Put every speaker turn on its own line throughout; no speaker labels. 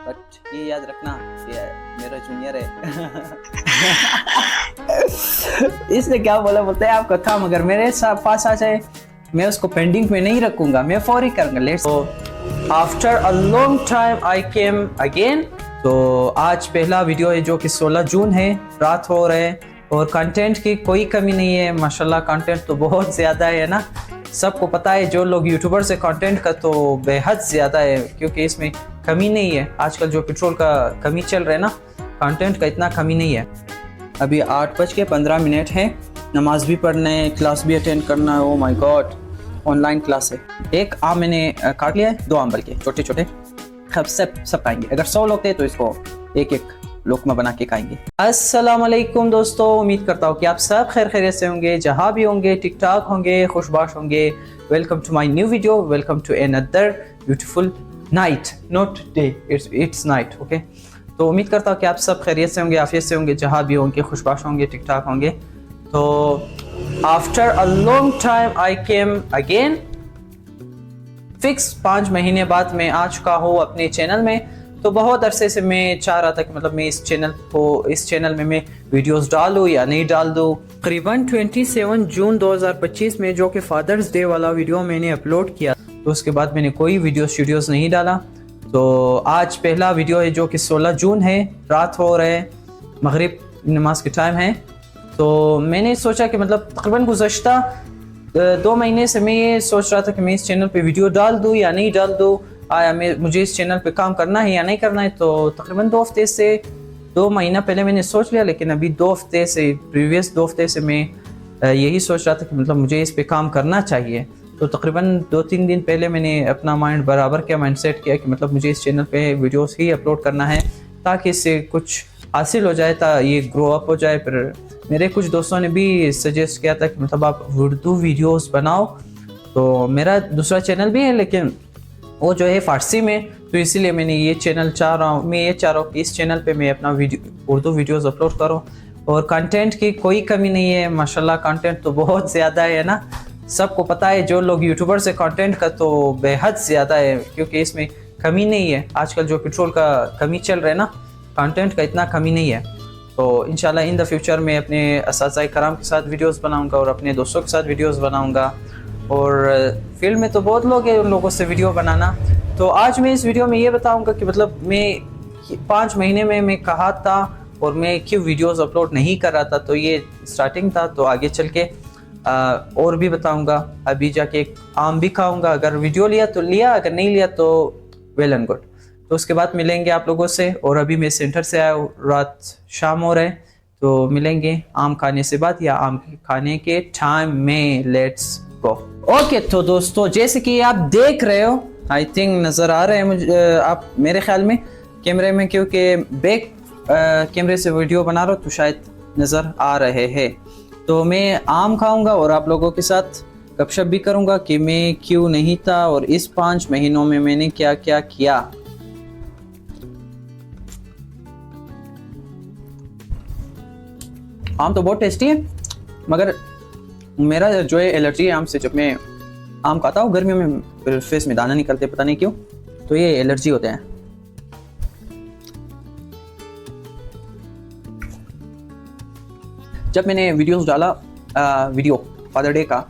But ये याद रखना ये मेरा जूनियर है। इसने क्या बोला, बोलते हैं आपका काम अगर मेरे साथ पास आ जाए मैं उसको पेंडिंग में नहीं रखूंगा, मैं फौरी करूंगा। Let's after a long time I came again. तो आज पहला वीडियो है जो कि 16 जून है, रात हो रहे हैं और कंटेंट की कोई कमी नहीं है माशाल्लाह। कंटेंट तो बहुत ज़्यादा है ना, सबको पता है जो लोग यूट्यूबर से कंटेंट का तो बेहद ज़्यादा है, क्योंकि इसमें कमी नहीं है। आजकल जो पेट्रोल का कमी चल रहा है ना, कंटेंट का इतना कमी नहीं है। अभी 8:15 है, नमाज भी पढ़ना है, क्लास भी अटेंड करना है। Oh my God, online class है। एक आम मैंने काट लिया है, 2 आम बल्कि छोटे छोटे, सब खाएंगे। अगर 100 लोग थे तो इसको एक एक लोकमा बना के खाएंगे। अस्सलाम वालेकुम दोस्तों, उम्मीद करता हूँ कि आप सब खैर खैरियत से होंगे, जहाँ भी होंगे, ठीक ठाक होंगे, खुशबाश होंगे। Welcome to my new video, welcome to another beautiful night, not day, it's night. Okay, तो उम्मीद करता हूँ कि आप सब खैरियत से होंगे, आफियत से होंगे, जहाँ भी होंगे, खुशबाश होंगे, ठीक ठाक होंगे। तो after a long time I came again, fix 5 महीने बाद मैं आ चुका हूँ अपने चैनल में। तो बहुत अरसे से मैं चाह रहा था कि मतलब मैं इस चैनल में मैं वीडियोस डालूँ या नहीं डाल दूँ। तकरीबन 27 जून 2025 में, जो कि फादर्स डे वाला वीडियो मैंने अपलोड किया, तो उसके बाद मैंने कोई वीडियोस नहीं डाला। तो आज पहला वीडियो है जो कि 16 जून है, रात हो रहे हैं, मगरिब नमाज के टाइम है। तो मैंने सोचा कि मतलब तकरीबन गुज़श्ता 2 महीने से मैं ये सोच रहा था कि मैं इस चैनल पे वीडियो डाल दूँ या नहीं डाल दूँ, मुझे इस चैनल पे काम करना है या नहीं करना है। तो तकरीबन 2 हफ्ते से, 2 महीना पहले मैंने सोच लिया, लेकिन अभी 2 हफ्ते से, प्रीवियस 2 हफ्ते से मैं यही सोच रहा था कि मतलब मुझे इस पे काम करना चाहिए। तो तकरीबन 2-3 दिन पहले मैंने अपना माइंड बराबर किया, माइंड सेट किया कि मतलब मुझे इस चैनल पे वीडियोस ही अपलोड करना है, ताकि इससे कुछ हासिल हो जाए, ये ग्रो अप हो जाए। फिर मेरे कुछ दोस्तों ने भी सजेस्ट किया था कि मतलब आप उर्दू वीडियोस बनाओ। तो मेरा दूसरा चैनल भी है, लेकिन वो जो है फ़ारसी में, तो इसीलिए मैं ये चाह रहा हूँ कि इस चैनल पे मैं अपना उर्दू वीडियोस अपलोड करूँ। और कंटेंट की कोई कमी नहीं है माशाल्लाह, कंटेंट तो बहुत ज़्यादा है ना, सबको पता है जो लोग यूट्यूबर से कंटेंट का तो बेहद ज़्यादा है, क्योंकि इसमें कमी नहीं है। आजकल जो पेट्रोल का कमी चल रहा है ना, कंटेंट का इतना कमी नहीं है। तो इंशाल्लाह इन द फ्यूचर में अपने असातिज़ा कराम के साथ वीडियोस बनाऊंगा और अपने दोस्तों के साथ वीडियोस बनाऊंगा। और फील्ड में तो बहुत लोग हैं, उन लोगों से वीडियो बनाना। तो आज मैं इस वीडियो में ये बताऊंगा कि मतलब मैं 5 महीने में मैं कहाँ था और मैं क्यों वीडियोस अपलोड नहीं कर रहा था। तो ये स्टार्टिंग था, तो आगे चल के और भी बताऊंगा। अभी जाके एक आम भी खाऊंगा, अगर वीडियो लिया तो लिया, अगर नहीं लिया तो वेल एंड गुड। तो उसके बाद मिलेंगे आप लोगों से। और अभी मैं सेंटर से आया हूँ, रात शाम हो रहे, तो मिलेंगे आम खाने से बाद या आम खाने के टाइम में। Let's go. ओके, तो दोस्तों जैसे कि आप देख रहे हो, आई थिंक नज़र आ रहे हैं मुझे, आप मेरे ख्याल में कैमरे में, क्योंकि बैक कैमरे से वीडियो बना रहा हूँ तो शायद नज़र आ रहे हैं। तो मैं आम खाऊंगा और आप लोगों के साथ गपशप भी करूंगा कि मैं क्यों नहीं था और इस 5 महीनों में मैंने क्या क्या किया। आम तो बहुत टेस्टी है, मगर मेरा जो है एलर्जी है आम से। जब मैं आम खाता हूँ गर्मियों में, फिर फेस में दाना निकलते, पता नहीं क्यों, तो ये एलर्जी होते हैं। जब मैंने वीडियोस डाला, वीडियो फादर डे का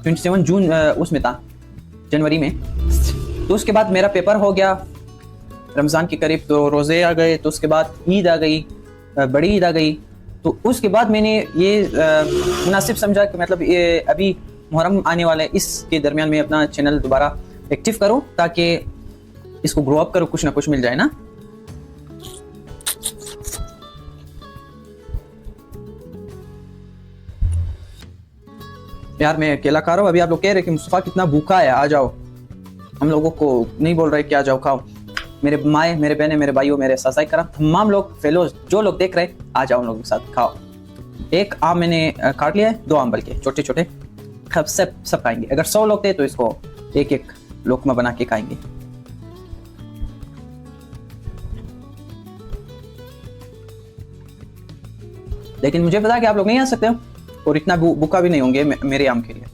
27 जून उसमें था, जनवरी में, तो उसके बाद मेरा पेपर हो गया रमज़ान के करीब, तो रोज़े आ गए, तो उसके बाद ईद आ गई, बड़ी ईद आ गई। तो उसके बाद मैंने ये मुनासिब समझा कि मतलब ये अभी मुहर्रम आने वाला है, इसके दरमियान मैं अपना चैनल दोबारा एक्टिव करूं, ताकि इसको ग्रो अप करूं, कुछ ना कुछ मिल जाए ना। यार मैं अकेला खा रहा हूँ। अभी आप लोग कह रहे कि मुस्तफ़ा कितना भूखा है, आ जाओ। हम लोगों को नहीं बोल रहे कि आ जाओ खाओ। मेरे माए, मेरे बहने, मेरे भाइयों, मेरे सासाई करा, तमाम लोग, फेलोज, जो लोग देख रहे आ जाओ उन लोगों के साथ खाओ। एक आम मैंने काट लिया है, 2 आम बल्कि छोटे छोटे, सब खाएंगे। अगर 100 लोग थे तो इसको एक एक लोकमा बना के खाएंगे। लेकिन मुझे पता है कि आप लोग नहीं आ सकते हो और इतना भूखा भी नहीं होंगे मेरे आम के लिए।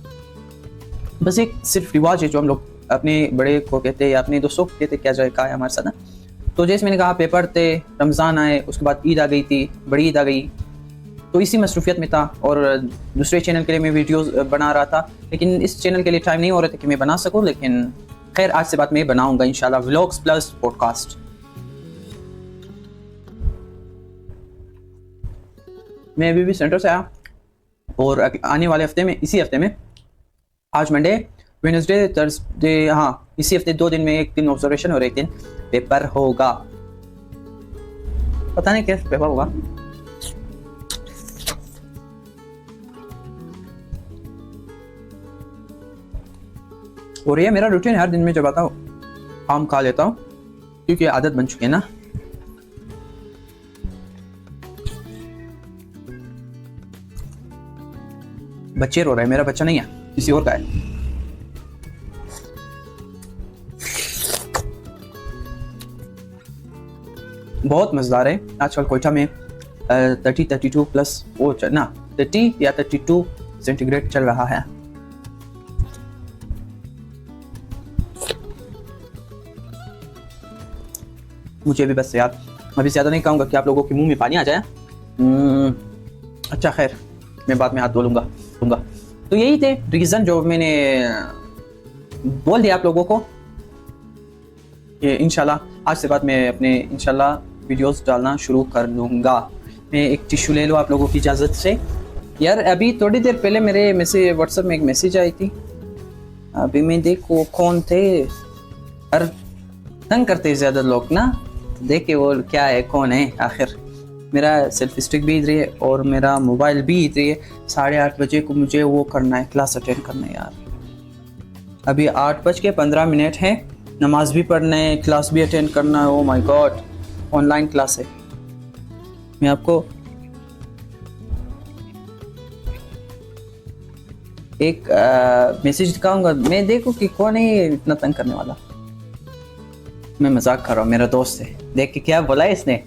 सिर्फ रिवाज है जो हम लोग अपने बड़े को कहते हैं या अपने दोस्तों को कहते, क्या जाए, कहा है हमारे साथ ना, तो जैसे मैंने कहा पेपर थे, रमज़ान आए, उसके बाद ईद आ गई थी, बड़ी ईद आ गई, तो इसी मसरूफियत में था। और दूसरे चैनल के लिए मैं वीडियोस बना रहा था, लेकिन इस चैनल के लिए टाइम नहीं हो रहा था कि मैं बना सकूं। लेकिन खैर आज से बाद मैं बनाऊंगा इंशाल्लाह व्लॉग्स प्लस पॉडकास्ट। मैं अभी भी सेंटर से आया और आने वाले हफ्ते में, इसी हफ्ते में, आज मंडे, वेडनेसडे, थर्सडे, हाँ इसी हफ्ते 2 दिन में, एक दिन ऑब्जर्वेशन और एक दिन पेपर होगा। पता नहीं कैसे पेपर होगा। और ये मेरा रूटीन, हर दिन में जब आता हूँ आम खा लेता हूँ क्योंकि आदत बन चुकी है ना। बच्चे रो रहे हैं, मेरा बच्चा नहीं है, किसी और का है। बहुत मजेदार है। आजकल कोयटा में 32 प्लस वो ना 30 या 32 सेंटीग्रेड चल रहा है। मुझे भी बस यार, मैं भी ज़्यादा नहीं कहूँगा कि आप लोगों के मुंह में पानी आ जाए। अच्छा खैर, मैं बाद में हाथ धो लूँगा। तो यही थे रीज़न जो मैंने बोल दिया आप लोगों को कि इंशाल्लाह आज से बाद मैं अपने इंशाल्लाह वीडियोस डालना शुरू कर लूँगा। मैं एक टिश्यू ले लूँ आप लोगों की इजाज़त से। यार अभी थोड़ी देर पहले मेरे मैसेज व्हाट्सएप में एक मैसेज आई थी, अभी मैं देखो कौन थे। हर तंग करते ज़्यादा लोग ना, देखे वो क्या है कौन है। आखिर मेरा सेल्फी स्टिक भी इधर है और मेरा मोबाइल भी इधर है। 8:30 बजे को मुझे वो करना है, क्लास अटेंड करना है यार। अभी 8:15 है, नमाज भी पढ़ना है, क्लास भी अटेंड करना है। Oh my God, online class है। मैं आपको एक मैसेज दिखाऊंगा, मैं देखो कि कौन है इतना तंग करने वाला। मैं मजाक कर रहा हूँ, मेरा दोस्त है। देख के क्या बोला है इसने,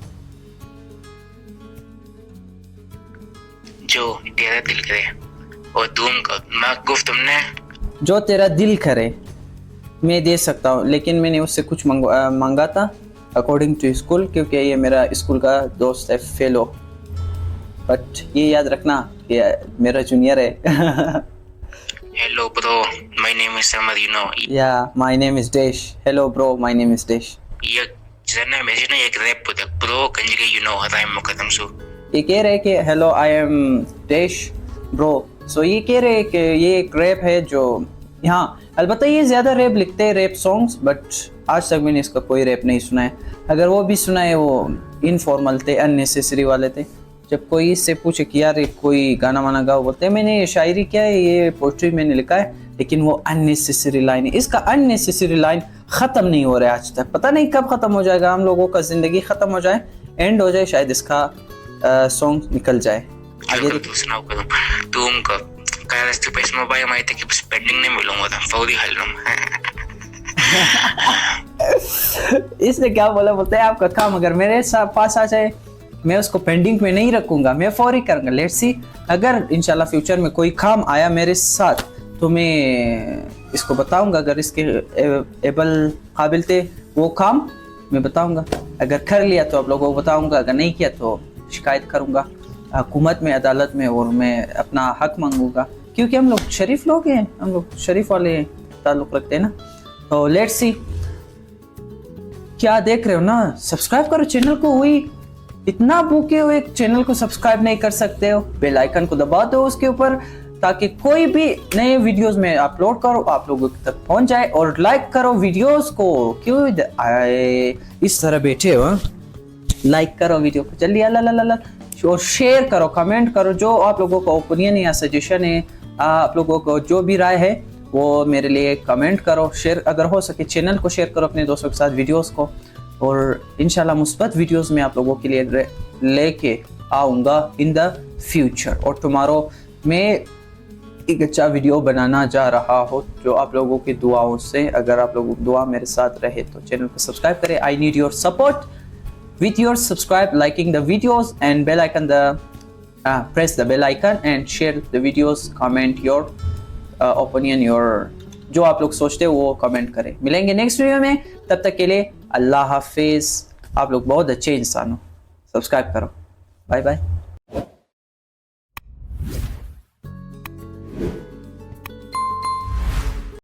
जो तेरा दिल करे और दूम का मैं गुफ्त तुमने
जो तेरा दिल करे मैं दे सकता हूँ। लेकिन मैंने उससे कुछ मांगा था अकॉर्डिंग टू स्कूल, क्योंकि ये मेरा स्कूल का दोस्त है, फेलो। बट ये याद रखना कि मेरा जूनियर है।
Hello bro, my name is Samar, you know.
या my name is dash. Hello bro, my name is dash.
ये जरना मैसेज ना एक रैप होता ब्रो कंजगे, यू नो राइम मुकदम सो।
ये कह रहे कि hello I am dash bro. So ये कह रहे कि ये एक रैप है जो यहाँ, अलबत्ता ये ज़्यादा रैप लिखते हैं, रैप सॉन्ग्स, बट आज तक मैंने इसका कोई रैप नहीं सुना है। अगर वो भी सुना है वो इनफॉर्मल थे, अननेसेसरी वाले थे। जब कोई इससे पूछे कि यार कोई गाना वाना गाओ, बोलते हैं मैंने शायरी किया है, ये पोइट्री मैंने लिखा है, लेकिन वो अननेसेसरी लाइन है। इसका अननेसेसरी लाइन ख़त्म नहीं हो रहा है आज तक। पता नहीं कब ख़त्म हो जाएगा, हम लोगों का ज़िंदगी ख़त्म हो जाए, एंड हो जाए, शायद इसका सॉन्ग निकल जाए। आगे
तू सुनाओ कदम तुम का काय रस्ते पे मोबाइल में थे कि पेंडिंग नहीं मिलूंगा था फौरी हल
इसने क्या बोला, बोलते हैं आपका काम अगर मेरे पास आ जाए मैं उसको पेंडिंग में नहीं रखूंगा, मैं फौरी करूंगा। लेट्स सी, अगर इंशाल्लाह फ्यूचर में कोई काम आया मेरे साथ तो मैं इसको बताऊंगा। अगर इसके एबल काबिल थे वो काम मैं बताऊंगा। अगर कर लिया तो आप लोगों को बताऊंगा, अगर नहीं किया तो शिकायत करूंगा हुकूमत में, अदालत में, और मैं अपना हक मांगूंगा, क्योंकि हम लोग शरीफ लोग हैं, हम लोग शरीफ वाले ताल्लुक़ रखते हैं ना। तो लेट्स सी, क्या देख रहे हो ना, सब्सक्राइब करो चैनल को। हुई इतना भूखे हुए चैनल को सब्सक्राइब नहीं कर सकते हो, बेल आइकन को दबा दो उसके ऊपर, ताकि कोई भी नए वीडियोस में अपलोड करो आप लोगों तक पहुंच जाए। और लाइक करो वीडियोस को, क्यों इस तरह बैठे हो, लाइक करो वीडियो को जल्दी, अल्लाह। और शेयर करो, कमेंट करो, जो आप लोगों का ओपिनियन है या सजेशन है, आप लोगों को जो भी राय है वो मेरे लिए कमेंट करो। शेयर अगर हो सके चैनल को शेयर करो अपने दोस्तों के साथ, वीडियोस को। और इंशाल्लाह मुस्बत वीडियोस में आप लोगों के लिए लेके आऊँगा इन द फ्यूचर। और टुमारो मैं एक अच्छा वीडियो बनाना जा रहा हूँ जो आप लोगों की दुआओं से, अगर आप लोगों की दुआ मेरे साथ रहे तो चैनल को सब्सक्राइब करें। I need your support with your subscribe, liking the videos and bell icon, press the bell icon and share the videos, comment your opinion, your जो आप लोग सोचते हो वो कमेंट करें। मिलेंगे नेक्स्ट वीडियो में, तब तक के लिए अल्लाह हाफिज। आप लोग बहुत अच्छे इंसान हो, सब्सक्राइब करो। Bye bye.